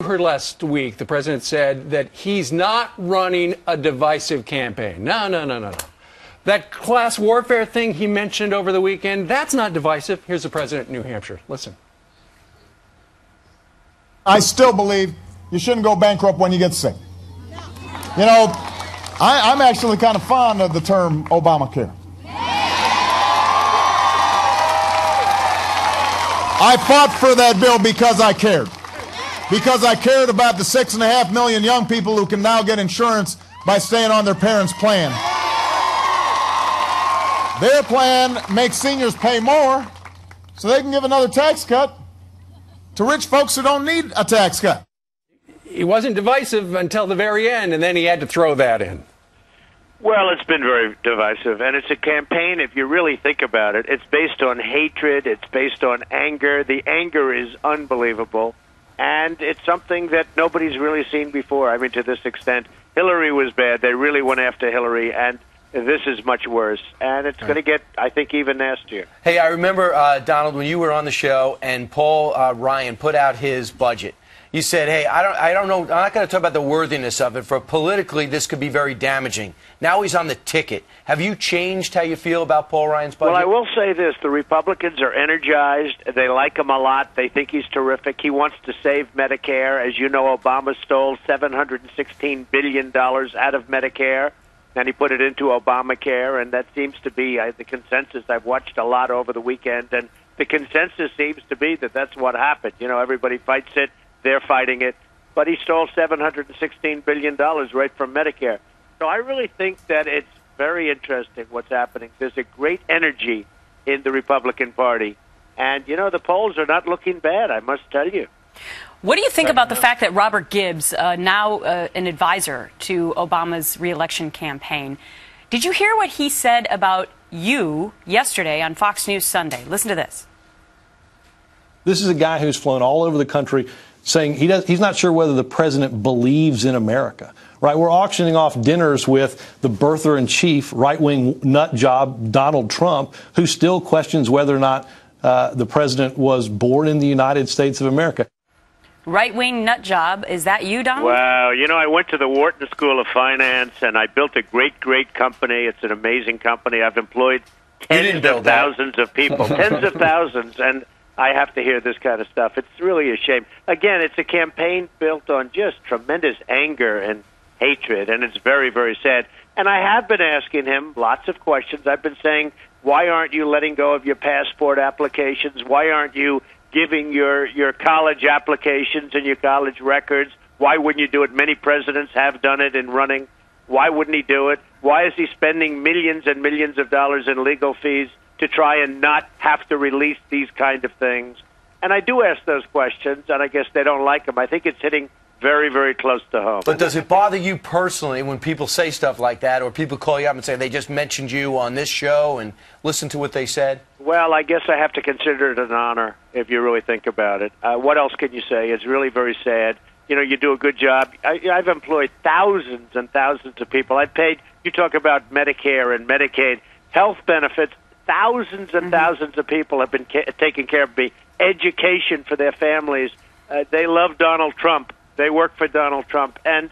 Heard last week, the president said that he's not running a divisive campaign. No. That class warfare thing he mentioned over the weekend, that's not divisive. Here's the president in New Hampshire. Listen. I still believe you shouldn't go bankrupt when you get sick. You know, I'm actually kind of fond of the term Obamacare. I fought for that bill because I cared. Because I cared about the 6.5 million young people who can now get insurance by staying on their parents' plan. Their plan makes seniors pay more so they can give another tax cut to rich folks who don't need a tax cut. He wasn't divisive until the very end, and then he had to throw that in. Well, it's been very divisive, and it's a campaign, if you really think about it. It's based on hatred. It's based on anger. The anger is unbelievable, and it's something that nobody's really seen before. I mean, to this extent, Hillary was bad. They really went after Hillary, and this is much worse, and it's going to get, I think, even nastier. Hey, I remember, Donald, when you were on the show and Paul Ryan put out his budget. You said, hey, I don't know, I'm not going to talk about the worthiness of it, for politically this could be very damaging. Now he's on the ticket. Have you changed how you feel about Paul Ryan's budget? Well, I will say this. The Republicans are energized. They like him a lot. They think he's terrific. He wants to save Medicare. As you know, Obama stole $716 billion out of Medicare, and he put it into Obamacare, and that seems to be the consensus. I've watched a lot over the weekend, and the consensus seems to be that that's what happened. You know, everybody fights it. They're fighting it. But he stole $716 billion right from Medicare. So I really think that it's very interesting what's happening. There's a great energy in the Republican Party. And, you know, the polls are not looking bad, I must tell you. What do you think about the fact that Robert Gibbs, now an advisor to Obama's reelection campaign, did you hear what he said about you yesterday on Fox News Sunday? Listen to this. This is a guy who's flown all over the country saying he's not sure whether the president believes in America. Right? We're auctioning off dinners with the birther-in-chief, right-wing nut job Donald Trump, who still questions whether or not the president was born in the United States of America. Right-wing nut job. Is that you, Donald? Well, you know, I went to the Wharton School of Finance, and I built a great company. It's an amazing company. I've employed tens of thousands of people, tens of thousands, and I have to hear this kind of stuff. It's really a shame. Again, it's a campaign built on just tremendous anger and hatred, and it's very, very sad. And I have been asking him lots of questions. I've been saying, why aren't you letting go of your passport applications? Why aren't you giving your college applications and your college records? Why wouldn't you do it? Many presidents have done it in running. Why wouldn't he do it? Why is he spending millions and millions of dollars in legal fees to try and not have to release these kind of things? And I do ask those questions, and I guess they don't like them. I think it's hitting very, very close to home. But does it bother you personally when people say stuff like that, or people call you up and say they just mentioned you on this show and listen to what they said? Well, I guess I have to consider it an honor if you really think about it. What else can you say? It's really very sad. You know, you do a good job. I've employed thousands and thousands of people. I've paid, you talk about Medicare and Medicaid, health benefits. Thousands and thousands of people have been taking care of me. Education for their families. They love Donald Trump. They work for Donald Trump. And,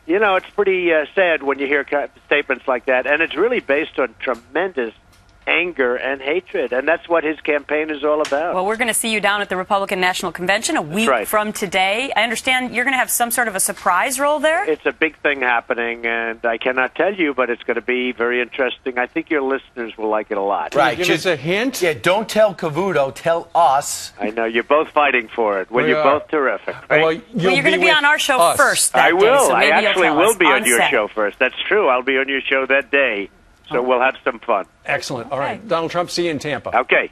you know, it's pretty sad when you hear statements like that. And it's really based on tremendous anger and hatred. And that's what his campaign is all about. Well, we're going to see you down at the Republican National Convention a week from today. I understand you're going to have some sort of a surprise role there? It's a big thing happening, and I cannot tell you, but it's going to be very interesting. I think your listeners will like it a lot. Right. Give us a hint? Yeah, don't tell Cavuto, tell us. I know, you're both fighting for it. Well, you're both terrific. Right? Well, you're going to be on our show first that I will. Day, so I actually will be on your set. show first. That's true. I'll be on your show that day. So we'll have some fun. Excellent. All right. Donald Trump, see you in Tampa. Okay.